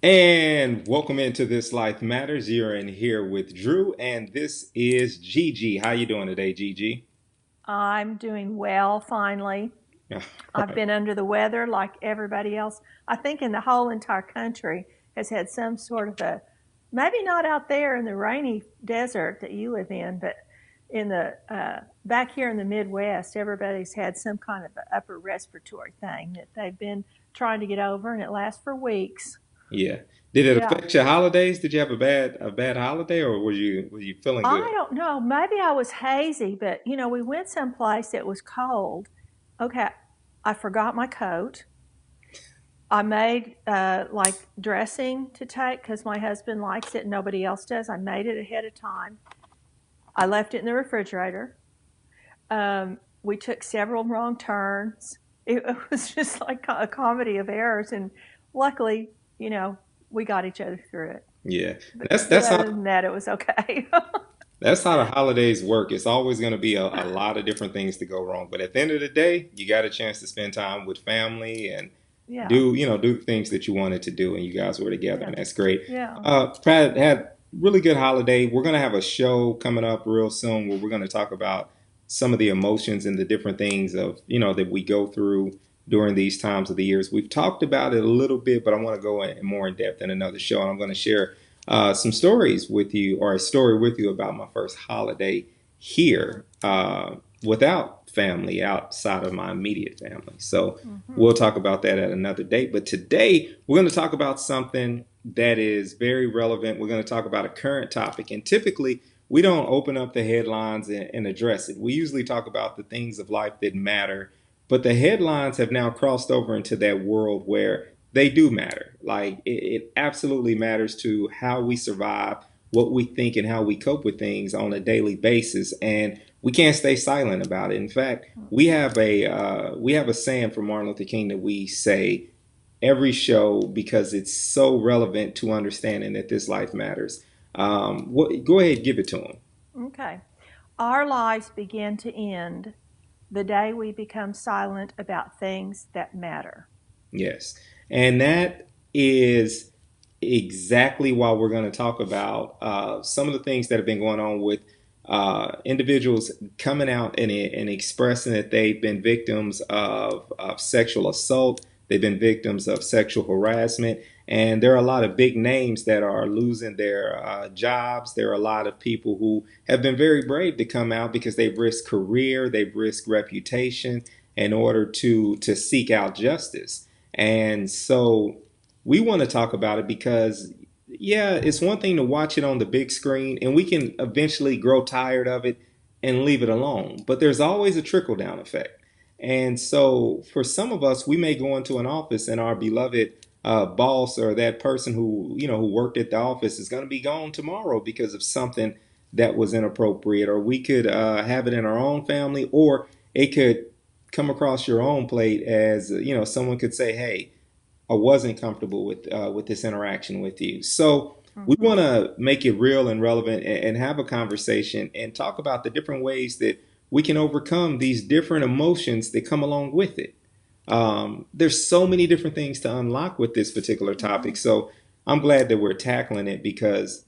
And welcome into This Life Matters. You're in here with Dru, and this is GG. How you doing today, GG? I'm doing well, finally. Yeah, I've right. been under the weather like everybody else. I think in the whole entire country has had some sort of maybe not out there in the rainy desert that you live in, but in the back here in the Midwest, everybody's had some kind of an upper respiratory thing that they've been trying to get over, and it lasts for weeks. Yeah. Did it Yeah. affect your holidays? Did you have a bad holiday, or were you feeling I good? don't know. Maybe I was hazy, but we went someplace that was cold. Okay, I forgot my coat. I made like dressing to take because my husband likes it and nobody else does. I made it ahead of time. I left it in the refrigerator. We took several wrong turns. It was just like a comedy of errors, and luckily, you know, we got each other through it. Yeah. But, That's but that's other how than that, it was okay. that's how the holidays work. It's always going to be a lot of different things to go wrong, but at the end of the day, you got a chance to spend time with family and Yeah, do things that you wanted to do, and you guys were together, yeah, and that's great. yeah. Pat had really good holiday. We're gonna have a show coming up real soon where we're gonna talk about some of the emotions and the different things of that we go through during these times of the years. We've talked about it a little bit, but I want to go in more in depth in another show, and I'm going to share some stories with you, or a story with you about my first holiday here without family outside of my immediate family. So Hmm. we'll talk about that at another date. But today we're going to talk about something that is very relevant. We're going to talk about a current topic. And typically, we don't open up the headlines and address it. We usually talk about the things of life that matter. But the headlines have now crossed over into that world where they do matter. Like it absolutely matters to how we survive, what we think, and how we cope with things on a daily basis. And we can't stay silent about it. In fact, we have a saying from Martin Luther King that we say every show because it's so relevant to understanding that this life matters. Go ahead, give it to him. Okay. Our lives begin to end the day we become silent about things that matter. Yes. And that is exactly why we're going to talk about some of the things that have been going on with individuals coming out and expressing that they've been victims of sexual assault, they've been victims of sexual harassment, and there are a lot of big names that are losing their jobs. There are a lot of people who have been very brave to come out because they've risked career, they've risked reputation in order to seek out justice. And so we want to talk about it because, yeah, it's one thing to watch it on the big screen and we can eventually grow tired of it and leave it alone. But there's always a trickle down effect. And so for some of us, we may go into an office and our beloved boss or that person who worked at the office is going to be gone tomorrow because of something that was inappropriate, or we could have it in our own family, or it could come across your own plate as someone could say, "Hey, I wasn't comfortable with this interaction with you." So we Hmm. want to make it real and relevant and have a conversation and talk about the different ways that we can overcome these different emotions that come along with it. There's so many different things to unlock with this particular Hmm. topic. So I'm glad that we're tackling it because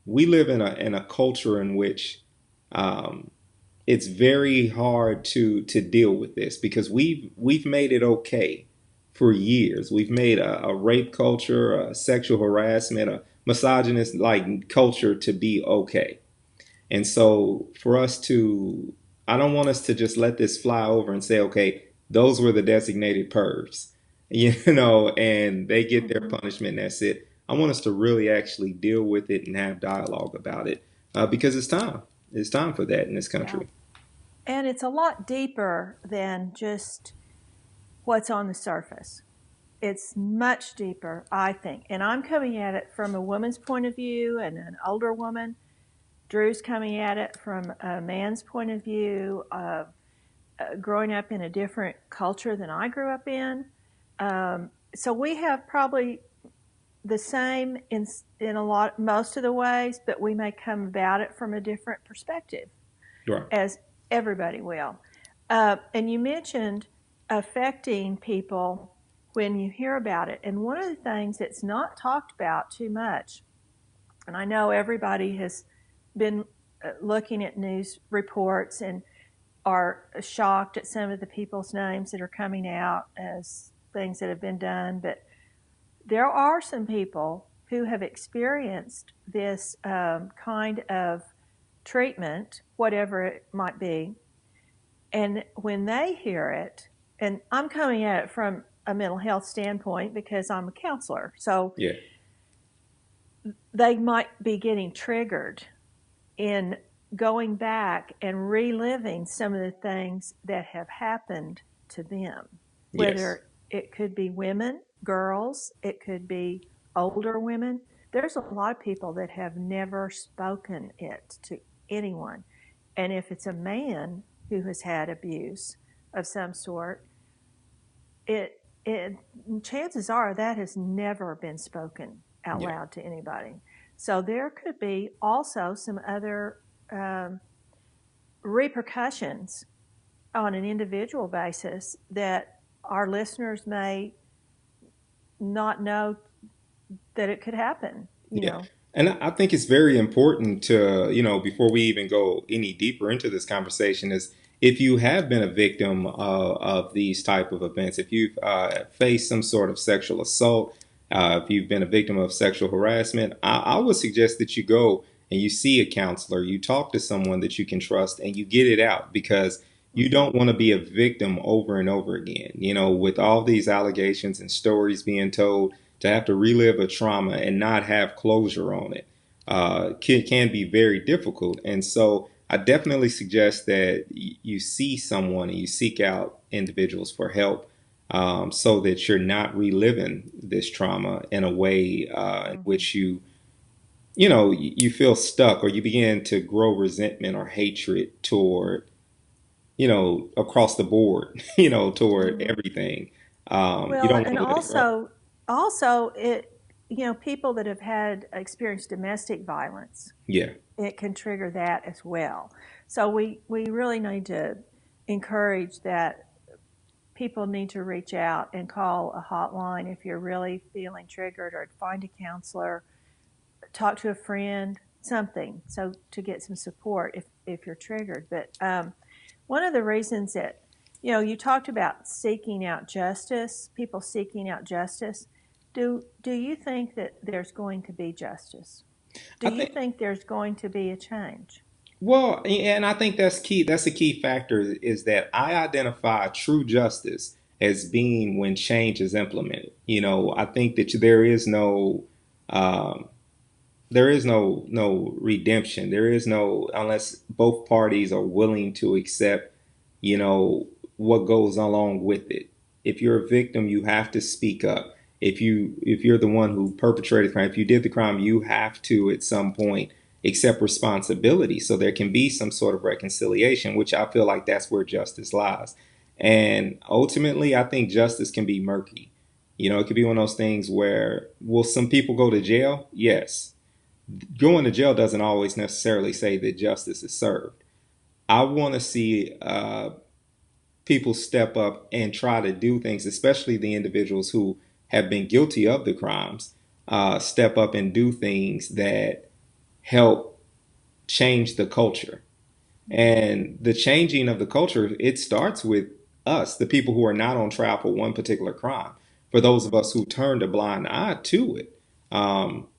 we live in a culture in which um, it's very hard to deal with this because we've made it okay for years. We've made a rape culture, a sexual harassment, a misogynist like culture to be okay. And so for us to, I don't want us to just let this fly over and say, okay, those were the designated pervs, and they get their Hmm. punishment and that's it. I want us to really actually deal with it and have dialogue about it because it's time. It's time for that in this Yeah. country. And it's a lot deeper than just what's on the surface. It's much deeper, I think. And I'm coming at it from a woman's point of view and an older woman. Drew's coming at it from a man's point of view of growing up in a different culture than I grew up in. So we have probably the same in a lot most of the ways, but we may come about it from a different perspective, Right. as everybody will. And you mentioned affecting people when you hear about it. And one of the things that's not talked about too much, and I know everybody has been looking at news reports and are shocked at some of the people's names that are coming out as things that have been done, but there are some people who have experienced this kind of treatment, whatever it might be, and when they hear it, and I'm coming at it from a mental health standpoint because I'm a counselor, so Yeah. they might be getting triggered in going back and reliving some of the things that have happened to them, Yes. whether it could be women, girls, it could be older women. There's a lot of people that have never spoken it to anyone. And if it's a man who has had abuse of some sort, it chances are that has never been spoken out Yeah. loud to anybody. So there could be also some other um, repercussions on an individual basis that our listeners may not know that it could happen. You Yeah. know. And I think it's very important to, before we even go any deeper into this conversation, is if you have been a victim of these type of events, if you've faced some sort of sexual assault, if you've been a victim of sexual harassment, I would suggest that you go and you see a counselor, you talk to someone that you can trust, and you get it out because you Mm-hmm. don't want to be a victim over and over again. With all these allegations and stories being told, to have to relive a trauma and not have closure on it can be very difficult. And so I definitely suggest that you see someone and you seek out individuals for help so that you're not reliving this trauma in a way in Mm-hmm. which you feel stuck or you begin to grow resentment or hatred toward, across the board, toward Mm-hmm. everything. You Well, don't want and to let it grow. also it people that have had experienced domestic violence, Yeah. it can trigger that as well. So we really need to encourage that people need to reach out and call a hotline if you're really feeling triggered, or find a counselor, talk to a friend, something, so to get some support if you're triggered. But one of the reasons that you talked about seeking out justice, people seeking out justice. Do you think that there's going to be justice? Do I you think think there's going to be a change? Well, and I think that's key. That's a key factor is that I identify true justice as being when change is implemented. I think that um, there is no redemption. There is no unless both parties are willing to accept, you know, what goes along with it. If you're a victim, you have to speak up. If you're the one who perpetrated the crime, if you did the crime, you have to at some point accept responsibility. So there can be some sort of reconciliation, which I feel like that's where justice lies. And ultimately, I think justice can be murky. It could be one of those things where will some people go to jail? Yes. Going to jail doesn't always necessarily say that justice is served. I want to see people step up and try to do things, especially the individuals who have been guilty of the crimes, step up and do things that help change the culture. Mm-hmm. And the changing of the culture, it starts with us, the people who are not on trial for one particular crime. For those of Mm-hmm. us who turned a blind eye to it,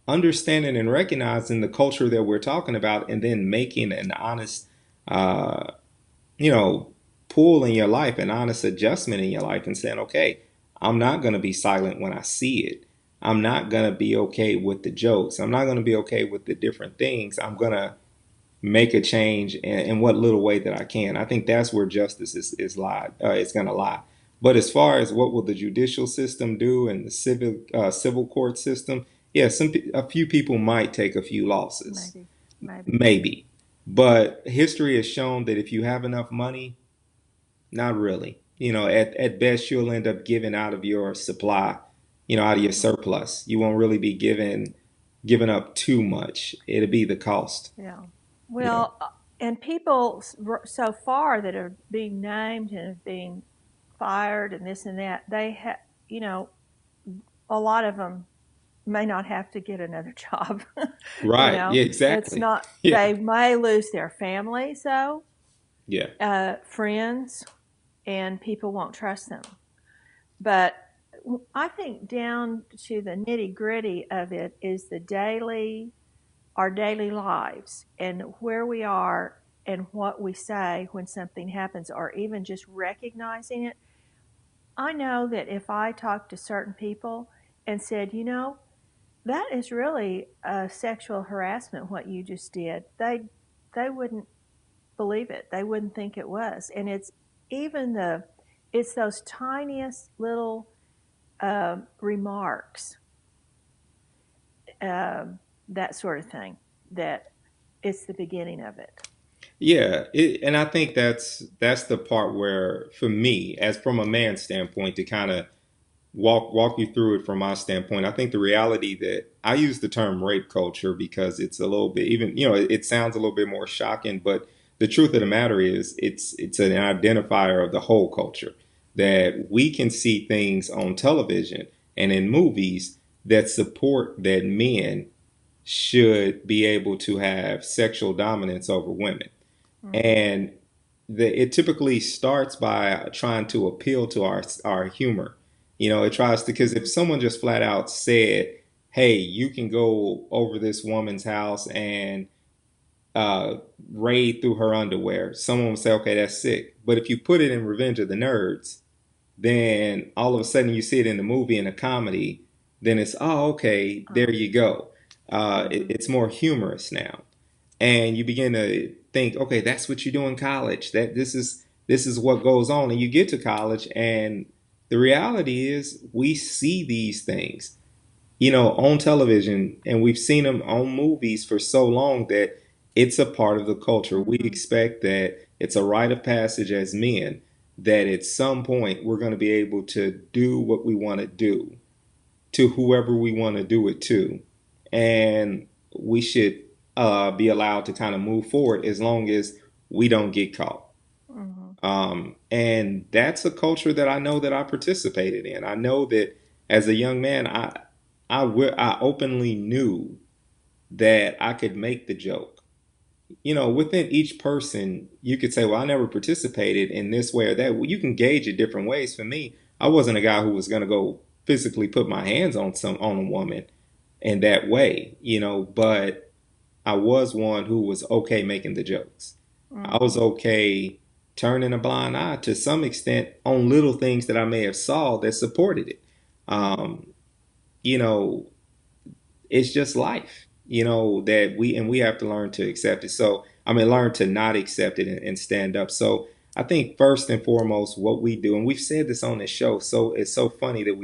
understanding and recognizing the culture that we're talking about, and then making an honest, uh, you know, pull in your life, an honest adjustment in your life, and saying, okay, I'm not going to be silent when I see it. I'm not going to be okay with the jokes. I'm not going to be okay with the different things. I'm going to make a change in what little way that I can. I think that's where justice is going to lie. But as far as what will the judicial system do and the civil court system, yeah, a few people might take a few losses, Maybe, maybe. maybe. But history has shown that if you have enough money, not really. At best, you'll end up giving out of your supply, out of your Mm-hmm. surplus. You won't really be giving up too much. It'll be the cost. Yeah. You know. Well, and people so far that are being named and have been fired and this and that, they have, a lot of them may not have to get another job. You Right. know, Yeah, it's exactly. not, Yeah. they may lose their families, though, Yeah. friends, and people won't trust them. But I think down to the nitty gritty of it is our daily lives and where we are and what we say when something happens, or even just recognizing it. I know that if I talked to certain people and said, that is really sexual harassment, what you just did, they wouldn't believe it. They wouldn't think it was. And even it's those tiniest little remarks, um, that sort of thing, that it's the beginning of it. Yeah, and I think that's the part where, for me, as from a man's standpoint, to kind of walk you through it from my standpoint. I think the reality that I use the term rape culture because it's a little bit, even it sounds a little bit more shocking, but the truth of the matter is it's an identifier of the whole culture, that we can see things on television and in movies that support that men should be able to have sexual dominance over women. Mm-hmm. And it typically starts by trying to appeal to our humor. It tries to, because if Mm-hmm. someone just flat out said, "Hey, you can go over this woman's house and uh, raid through her underwear," someone would say, "Okay, that's sick." But if you put it in Revenge of the Nerds, then all of a sudden you see it in the movie in a comedy, then it's, oh, okay, there Oh. you go. Mm-hmm. It's more humorous now, and you begin to think, okay, that's what you do in college. That this is what goes on, and you get to college, and the reality is we see these things, on television, and we've seen them on movies for so long that it's a part of the culture. We Mm-hmm. expect that it's a rite of passage as men, that at some point we're going to be able to do what we want to do to whoever we want to do it to. And we should be allowed to kind of move forward as long as we don't get caught. Mm-hmm. And that's a culture that I know that I participated in. I know that as a young man, I openly knew that I could make the joke. Within each person, you could say, "Well, I never participated in this way or that." Well, you can gauge it different ways. For me, I wasn't a guy who was going to go physically put my hands on a woman in that way, but I was one who was okay making the jokes. I was Mm-hmm. okay turning a blind eye to some extent on little things that I may have saw that supported it. Mm-hmm. Um, you know, it's just life, that we have to learn to accept it. So, I mean, learn to not accept it and stand up. So, I think first and foremost, what we do, and we've said this on this show, so it's so funny that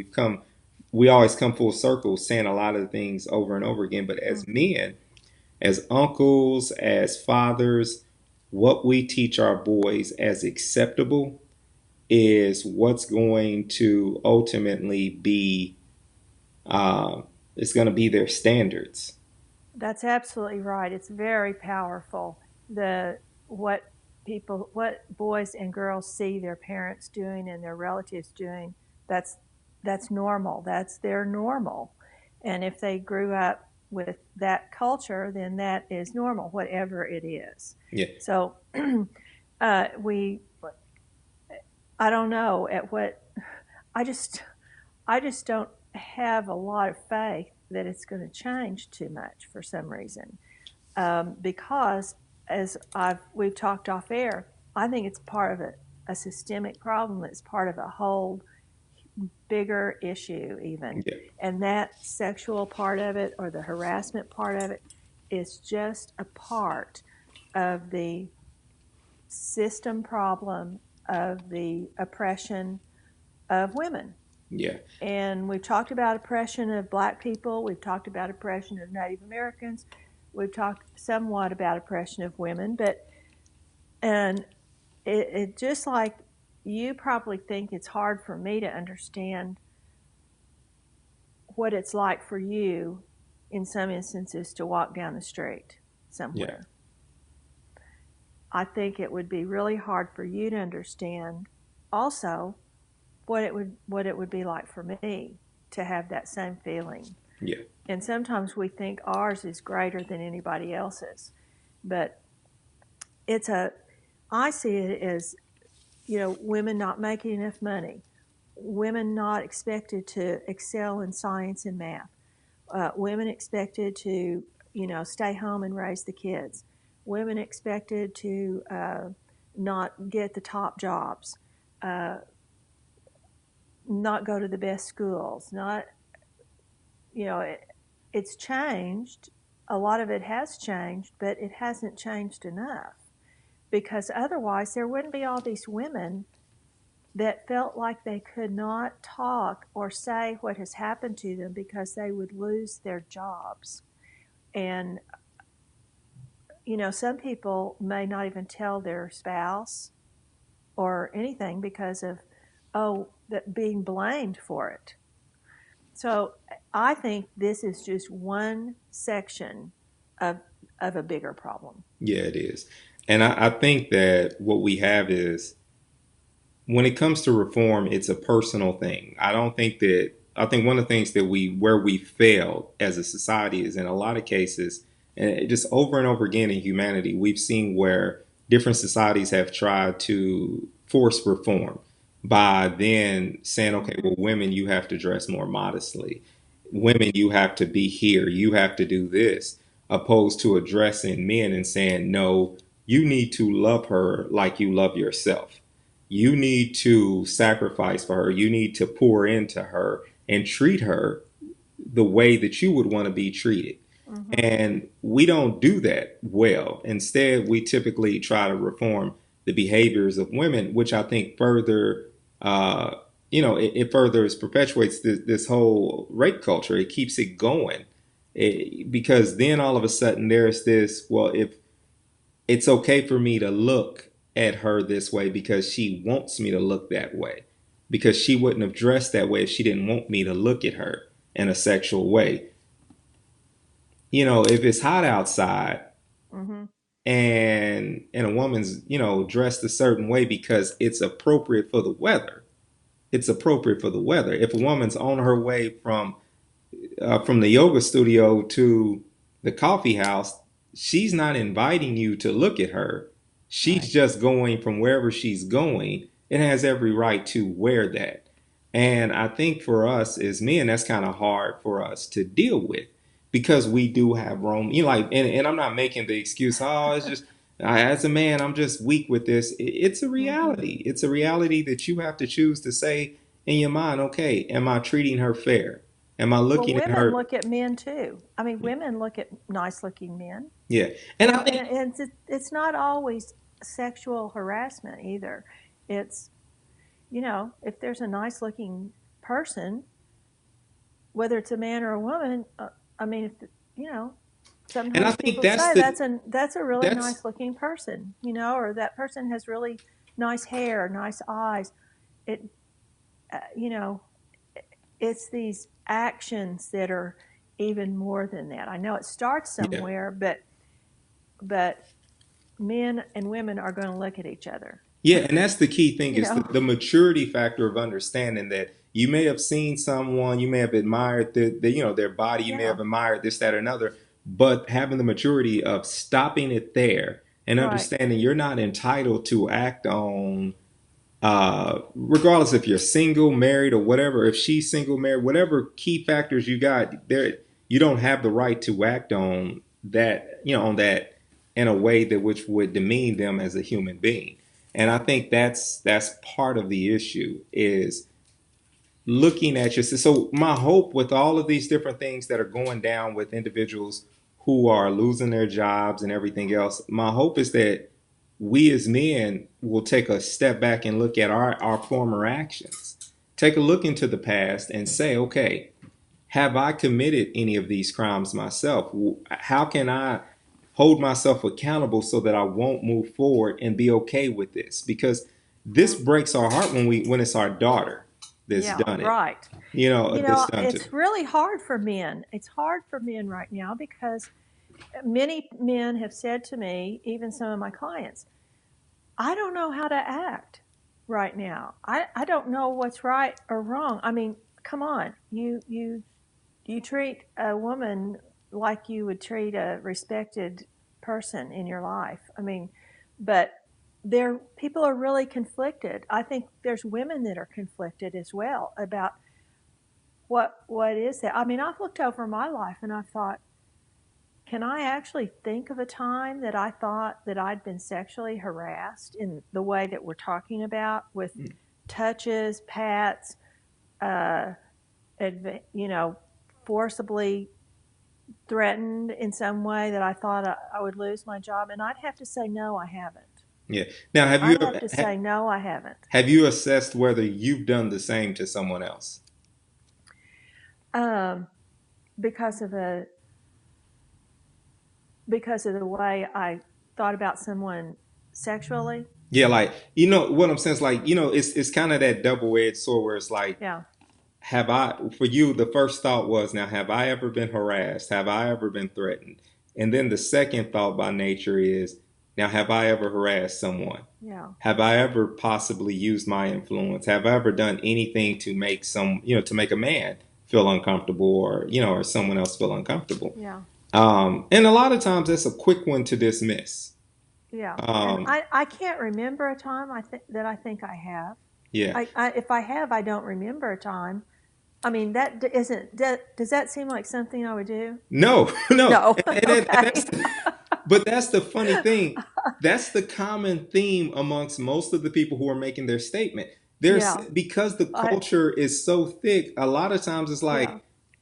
we always come full circle saying a lot of the things over and over again. But as Mm-hmm. men, as uncles, as fathers, what we teach our boys as acceptable is what's going to ultimately be, uh, it's going to be their standards. That's absolutely right. It's very powerful. The what what boys and girls see their parents doing and their relatives doing, that's that's normal. That's their normal. And if they grew up with that culture, then that is normal, whatever it is. Yeah. So we I don't know at what I just I just don't have a lot of faith that it's going to change too much for some reason, because as we've talked off air, I think it's part of a systemic problem. It's part of a whole bigger issue even, Yeah. and that sexual part of it or the harassment part of it is just a part of the system problem of the oppression of women. Yeah. And we've talked about oppression of black people. We've talked about oppression of Native Americans. We've talked somewhat about oppression of women, but and it just like you probably think it's hard for me to understand what it's like for you in some instances to walk down the street Yeah. somewhere. I think it would be really hard for you to understand also what it would be like for me. to have that same feeling. Yeah. And sometimes we think ours is greater than anybody else's. But it's a, I see it as, women not making enough money, women not expected to excel in science and math, women expected to, stay home and raise the kids, women expected to not get the top jobs, uh, not go to the best schools, not, it's changed. A lot of it has changed, but it hasn't changed enough because otherwise there wouldn't be all these women that felt like they could not talk or say what has happened to them because they would lose their jobs. And, some people may not even tell their spouse or anything because of, that being blamed for it. So I think this is just one section of, of a bigger problem. Yeah, it is. And I think that what we have is when it comes to reform, it's a personal thing. I think one of the things that where we failed as a society is in a lot of cases, and just over and over again in humanity, we've seen where different societies have tried to force reform by then saying, okay, Mm-hmm. well, women, you have to dress more modestly. Women, you have to be here. You have to do this, opposed to addressing men and saying, no, you need to love her like you love yourself. You need to sacrifice for her. You need to pour into her and treat her the way that you would want to be treated. Mm-hmm. And we don't do that well. Instead, we typically try to reform the behaviors of women, which I think further, it further perpetuates this whole rape culture. It keeps it going. Because then all of a sudden there's this, well, if it's okay for me to look at her this way because she wants me to look that way. Because she wouldn't have dressed that way if she didn't want me to look at her in a sexual way. If it's hot outside Mm-hmm. and a woman's, dressed a certain way because it's appropriate for the weather. It's appropriate for the weather. If a woman's on her way from the yoga studio to the coffee house, she's not inviting you to look at her. She's Right. just going from wherever she's going and has every right to wear that. And I think for us as men, that's kind of hard for us to deal with because we do have Rome. And I'm not making the excuse, oh, it's just, as a man, I'm just weak with this. It's a Mm-hmm. reality. It's a reality that you have to choose to say in your mind, okay, am I treating her fair? Am I Well, looking at women her? look at men too. I mean, women look at nice looking men, Yeah. And I think, and it's not always sexual harassment either. It's, if there's a nice looking person, whether it's a man or a woman, I mean, if, you know, and I sometimes think people say that's a really that's, nice looking person, or that person has really nice hair, nice eyes. It, uh, you know, it's these actions that are even more than that. I know it starts yeah. somewhere, but men and women are going to look at each other. Yeah. And that's the key thing You is know, the maturity factor of understanding that you may have seen someone, you may have admired their body, you may yeah, have admired this, that, or another, but having the maturity of stopping it there and right. understanding you're not entitled to act on regardless if you're single, married, or whatever, if she's single, married, whatever key factors you got there, you don't have the right to act on that, on that in a way that which would demean them as a human being. And I think that's part of the issue is looking at your. So my hope with all of these different things that are going down with individuals who are losing their jobs and everything else, my hope is that we as men will take a step back and look at our former actions. Take a look into the past and say, okay, have I committed any of these crimes myself? How can I hold myself accountable so that I won't move forward and be okay with this? Because this breaks our heart when it's our daughter that's Yeah, done it. right. That's done to. It's really hard for men. It's hard for men right now because many men have said to me, even some of my clients, I don't know how to act right now. I don't know what's right or wrong. I mean, come on, you treat a woman like you would treat a respected person in your life. I mean, but there people are really conflicted. I think there's women that are conflicted as well about what is that. I mean, I've looked over my life and I've thought, can I actually think of a time that I thought that I'd been sexually harassed in the way that we're talking about, with touches, pats, uh, you know, forcibly threatened in some way that I thought I would lose my job? And I'd have to say, no, I haven't. Yeah. Now, I'd have to say, no, I haven't. have you assessed whether you've done the same to someone else? Um, because of a because of the way I thought about someone sexually. Yeah, like what I'm saying is like it's kind of that double-edged sword where it's like, Yeah. have I, for you, the first thought was, now, have I ever been harassed? Have I ever been threatened? And then the second thought by nature is, now, have I ever harassed someone? Yeah. Have I ever possibly used my influence? Have I ever done anything to make to make a man feel uncomfortable, or, or someone else feel uncomfortable? Yeah. And a lot of times that's a quick one to dismiss. Yeah. And Um, I can't remember a time that I think I have. yeah. If I have, I don't remember a time. I mean, that isn't, does that seem like something I would do? No, no. No. And Okay. but that's the funny thing. That's the common theme amongst most of the people who are making their statement. There's, Yeah. because the I, culture is so thick, a lot of times it's yeah. like,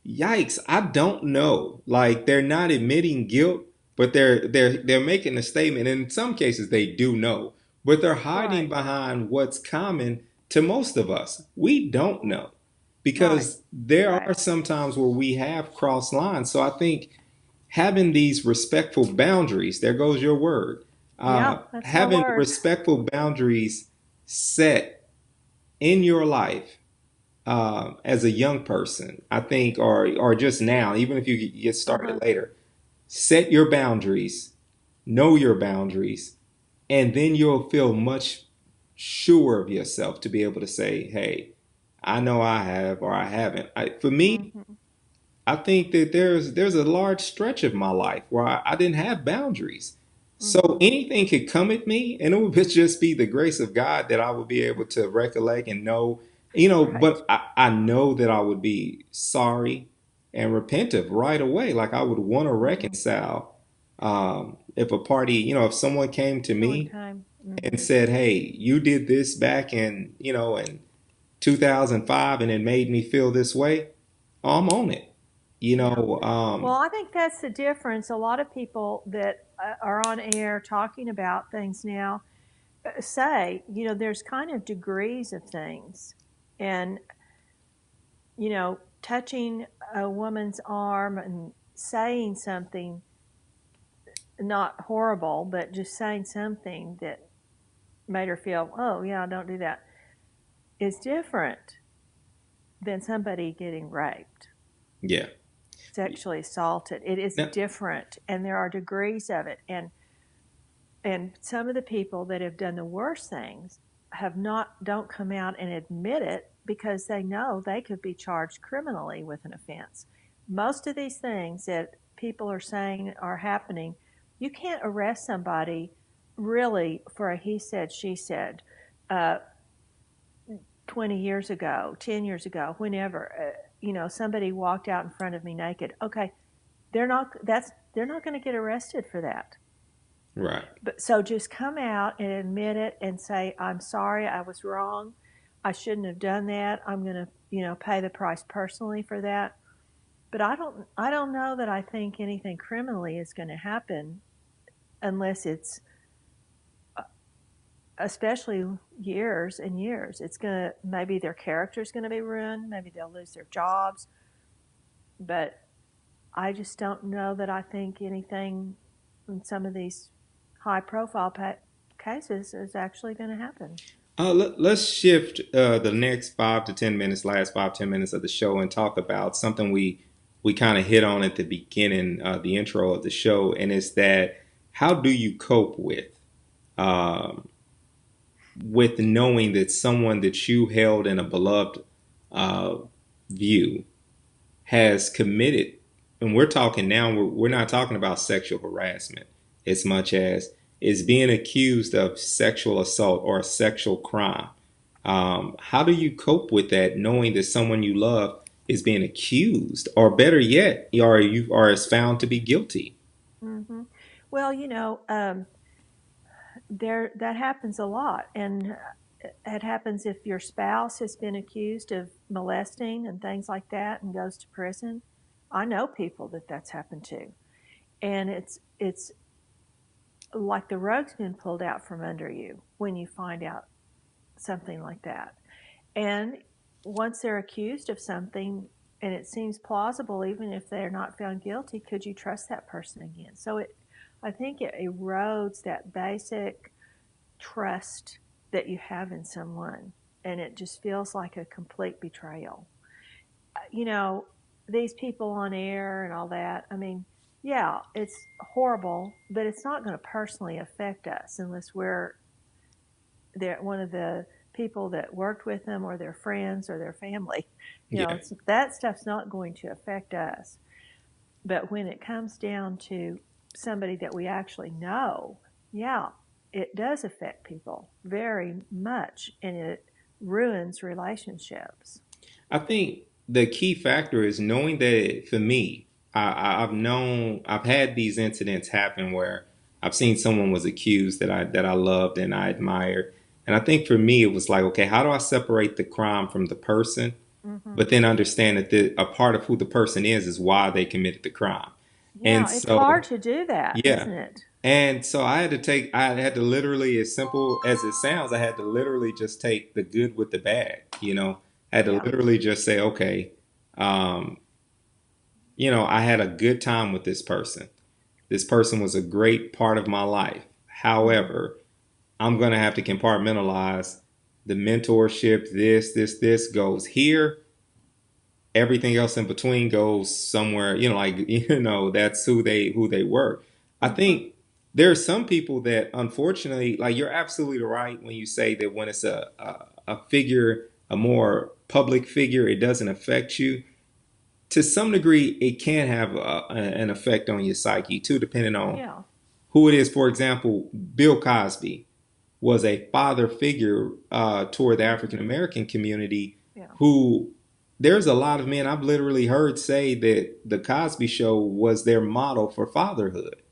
yikes, I don't know. Like, they're not admitting guilt, but they're making a statement. And in some cases they do know, but they're hiding Right. behind what's common to most of us. We don't know, Right. because there Right. are some times where we have crossed lines. So I think having these respectful boundaries, there goes your word, Yeah. That's my having word. respectful boundaries set in your life, as a young person, I think, or just now, even if you get Uh started huh. later, set your boundaries, know your boundaries, and then you'll feel much sure of yourself to be able to say, hey, I know I have, or I haven't. For me, Mm-hmm. I think that there's a large stretch of my life where I didn't have boundaries. So Mm-hmm. anything could come at me, and it would just be the grace of God that I would be able to recollect and know, Right. but I know that I would be sorry and repentive right away. Like, I would want to Mm-hmm. reconcile. If a party, if someone came to Someone me came. and Mm-hmm. said, hey, you did this back in 2005, and it made me feel this way, oh, I'm on it. You Yeah. know, Well, I think that's the difference. A lot of people that are on air talking about things now say, there's kind of degrees of things. And, touching a woman's arm and saying something not horrible, but just saying something that made her feel, oh, yeah, don't do that, is different than somebody getting raped, yeah. sexually assaulted. It is Now, different, and there are degrees of it. And some of the people that have done the worst things don't come out and admit it because they know they could be charged criminally with an offense. Most of these things that people are saying are happening, you can't arrest somebody really for a he said she said, uh, 20 years ago, 10 years ago, whenever. Somebody walked out in front of me naked. Okay, they're not going to get arrested for that. right. But so just come out and admit it and say, I'm sorry, I was wrong. I shouldn't have done that. I'm going to, pay the price personally for that. But I don't know that I think anything criminally is going to happen unless it's, especially years and years. It's going to, maybe their character's going to be ruined, maybe they'll lose their jobs, but I just don't know that I think anything in some of these high profile cases is actually going to happen. Let's shift the next 5 to 10 minutes, last 5 10 minutes of the show, and talk about something we kind of hit on at the beginning, the intro of the show, and it's that, how do you cope um, with knowing that someone that you held in a beloved, uh, view has committed, and we're talking now, we're not talking about sexual harassment as much as is being accused of sexual assault or a sexual crime. How do you cope with that, knowing that someone you love is being accused, or better yet, or is found to be guilty? Hmm. Well, there that happens a lot, and it happens if your spouse has been accused of molesting and things like that and goes to prison. I know people that that's happened to, and it's like the rug's been pulled out from under you when you find out something like that. And once they're accused of something and it seems plausible, even if they're not found guilty, could you trust that person again? So I think it erodes that basic trust that you have in someone, and it just feels like a complete betrayal. You know, these people on air and all that, I mean, yeah, it's horrible, but it's not going to personally affect us unless we're one of the people that worked with them or their friends or their family. Yeah. That stuff's not going to affect us. But when it comes down to somebody that we actually know, yeah, it does affect people very much, and it ruins relationships. I think the key factor is knowing that for me, I've had these incidents happen where I've seen someone was accused that I loved and I admired. And I think for me, it was like, okay, how do I separate the crime from the person, Hmm. but then understand that a part of who the person is why they committed the crime. And Yeah, it's hard so, to do that, yeah. isn't it? And so I had to literally, as simple as it sounds, I had to literally just take the good with the bad, I had to Yeah. literally just say, okay, um, I had a good time with this person. This person was a great part of my life. Hmm. However, I'm going to have to compartmentalize the mentorship. This goes here. Everything else in between goes somewhere, like, that's who they were. I Hmm. think there are some people that unfortunately, like, you're absolutely right when you say that when it's a figure, a more public figure, it doesn't affect you. To some degree, it can have an effect on your psyche too, depending on Yeah. who it is. For example, Bill Cosby was a father figure toward the Hmm. African American community Yeah. who there's a lot of men I've literally heard say that the Cosby Show was their model for fatherhood. And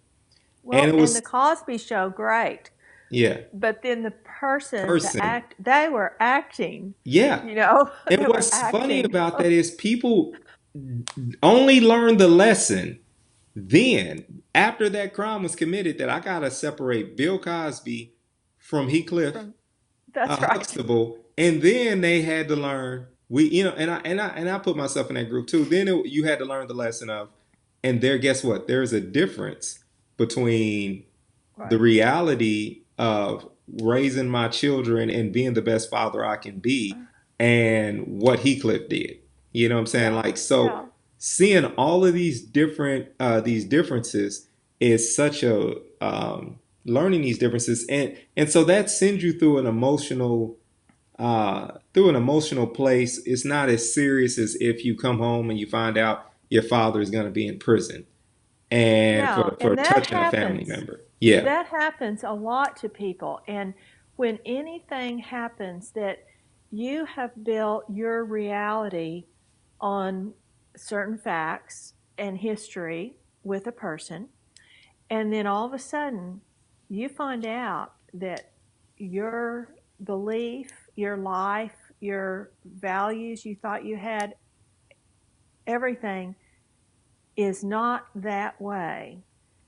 Well, it and the was, Cosby Show, great. yeah, But then the person, person. they were acting, Yeah. And they were what's funny acting. about that is people only learn the lesson then, after that crime was committed, that I got to separate Bill Cosby from Heathcliff From That's right. Huxtable, and then they had to learn and I put myself in that group too. Then you had to learn the lesson of, and there, guess what? There's a difference between the Right. reality of raising my children and being the best father I can be, and what Heathcliff did. You know what I'm saying? Yeah. Like, so Yeah. seeing all of these differences is such a learning these differences, and so that sends you through an emotional place. It's not as serious as if you come home and you find out your father is going to be in prison and Yeah. for And touching a family member. Yeah, that happens a lot to people. And when anything happens that you have built your reality on certain facts and history with a person, and then all of a sudden you find out that your belief, your life, your values you thought you had, everything is not that way,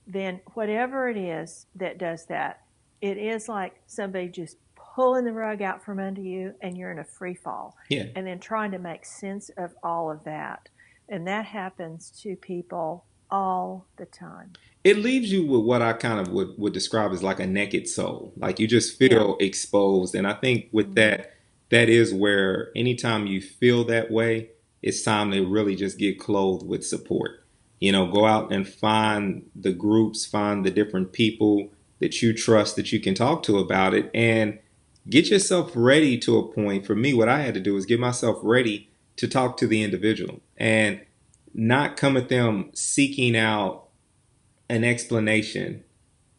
then whatever it is that does that, it is like somebody just pulling the rug out from under you and you're in a free fall, yeah. and then trying to make sense of all of that. And that happens to people all the time. It leaves you with what I kind of would describe as like a naked soul. Like you just Yeah. feel exposed. And I think with Hmm. that, that is where anytime you feel that way, it's time to really just get clothed with support. Go out and find the groups, find the different people that you trust that you can talk to about it, and get yourself ready to a point. For me, what I had to do is get myself ready to talk to the individual and not come at them seeking out an explanation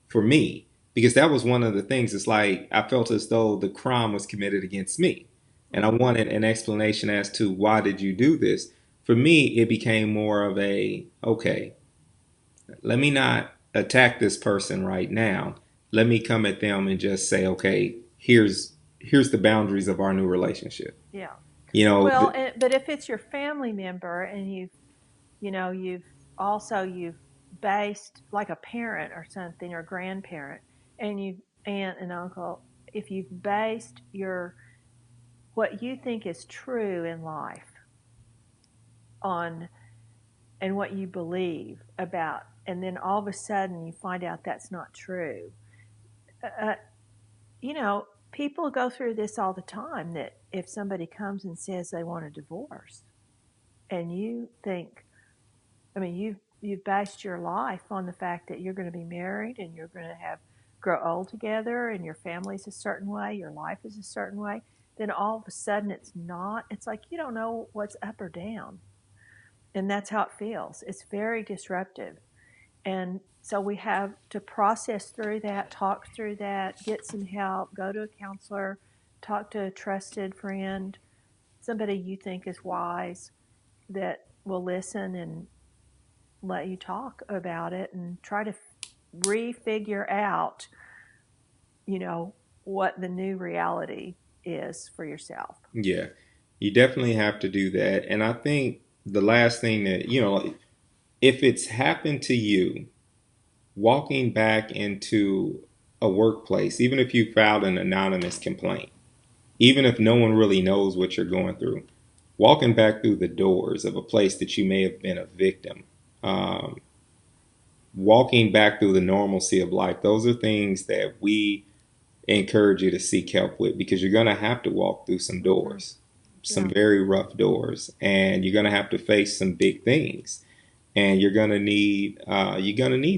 for me, because that was one of the things. It's like I felt as though the crime was committed against me, and I Mm-hmm. wanted an explanation as to why did you do this. For me, it became more of a, okay, let me not attack this person right now. Let me come at them and just say, okay, here's the boundaries of our new relationship. Yeah. You know, Well, but if it's your family member and you've also you've based like a parent or something or grandparent, and you've aunt and uncle, if you've based your what you think is true in life on and what you believe about, and then all of a sudden you find out that's not true. Uh, you know, people go through this all the time. That if somebody comes and says they want a divorce, and you think, I mean, you've based your life on the fact that you're going to be married and you're going to have grow old together and your family's a certain way, your life is a certain way. Then all of a sudden it's not. It's like you don't know what's up or down, and that's how it feels. It's very disruptive, and so we have to process through that, talk through that, get some help, go to a counselor, talk to a trusted friend, somebody you think is wise that will listen and let you talk about it and try to refigure out, you know, what the new reality is for yourself. yeah, you definitely have to do that. And I think the last thing that, if it's happened to you, walking back into a workplace, even if you filed an anonymous complaint, even if no one really knows what you're going through, walking back through the doors of a place that you may have been a victim, um, walking back through the normalcy of life, those are things that we encourage you to seek help with, because you're going to have to walk through some Mm-hmm. doors, some Yeah. very rough doors, and you're going to have to face some big things, and you're going to need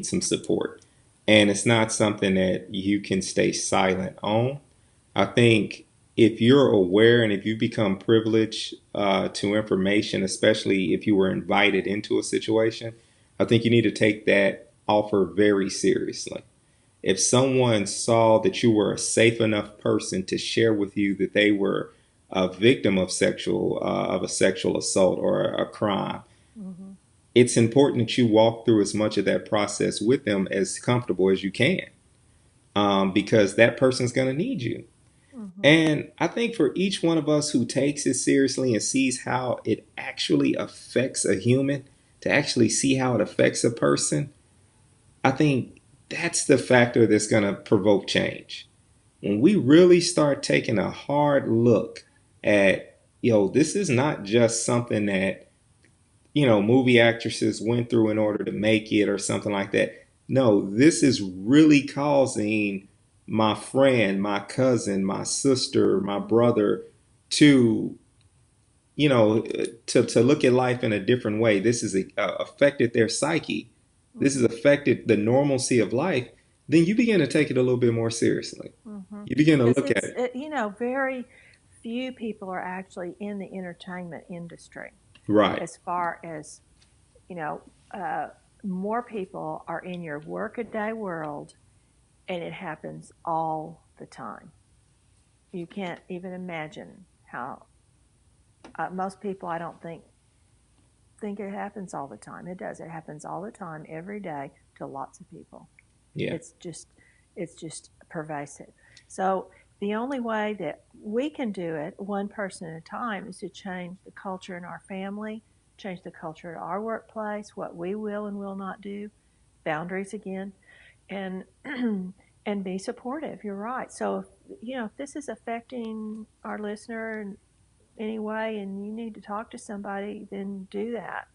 some support, and it's not something that you can stay silent on. I think if you're aware and if you become privileged to information, especially if you were invited into a situation, I think you need to take that offer very seriously. If someone saw that you were a safe enough person to share with you that they were a victim of a sexual assault or a crime, Mm-hmm. it's important that you walk through as much of that process with them as comfortable as you can, because that person's going to need you. Mm-hmm. And I think for each one of us who takes it seriously and sees how it actually affects a human, to actually see how it affects a person, I think that's the factor that's going to provoke change. When we really start taking a hard look at, this is not just something that, movie actresses went through in order to make it or something like that. No, this is really causing my friend, my cousin, my sister, my Mm-hmm. brother to, to look at life in a different way. This has affected their psyche. This has Mm-hmm. affected the normalcy of life. Then you begin to take it a little bit more seriously. Mm-hmm. You begin to Because look at it. very few people are actually in the entertainment industry Right. as far as, you know, uh, more people are in your workaday world, and it happens all the time. You can't even imagine how most people, I don't think it happens all the time. It does. It happens all the time, every day, to lots of people. Yeah. It's just it's just pervasive. So the only way that we can do it, one person at a time, is to change the culture in our family, change the culture at our workplace, what we will and will not do, boundaries again, and and be supportive. You're right. So if this is affecting our listener in any way, and you need to talk to somebody, then do that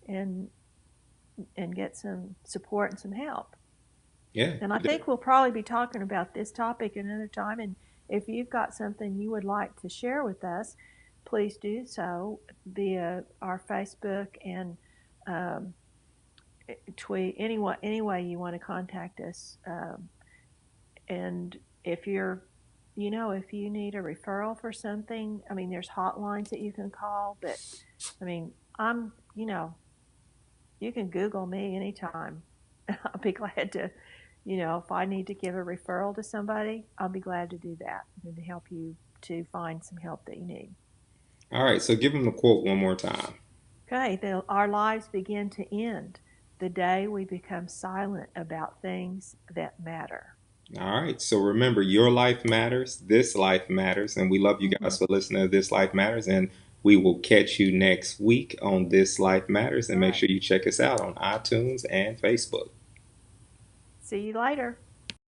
and get some support and some help. Yeah. And I think we'll probably be talking about this topic another time. And if you've got something you would like to share with us, please do so via our Facebook and um, tweet, any way you want to contact us. And if you're if you need a referral for something, I mean, there's hotlines that you can call, but I mean, you can Google me anytime. I'll be glad to, if I need to give a referral to somebody, I'll be glad to do that and to help you to find some help that you need. All right, so give them the quote one more time. Okay, our lives begin to end the day we become silent about things that matter. All right, so remember, your life matters, this life matters, and we love you Mm-hmm. guys for listening to This Life Matters, and we will catch you next week on This Life Matters, All and make right. sure you check us out on iTunes and Facebook. See you later.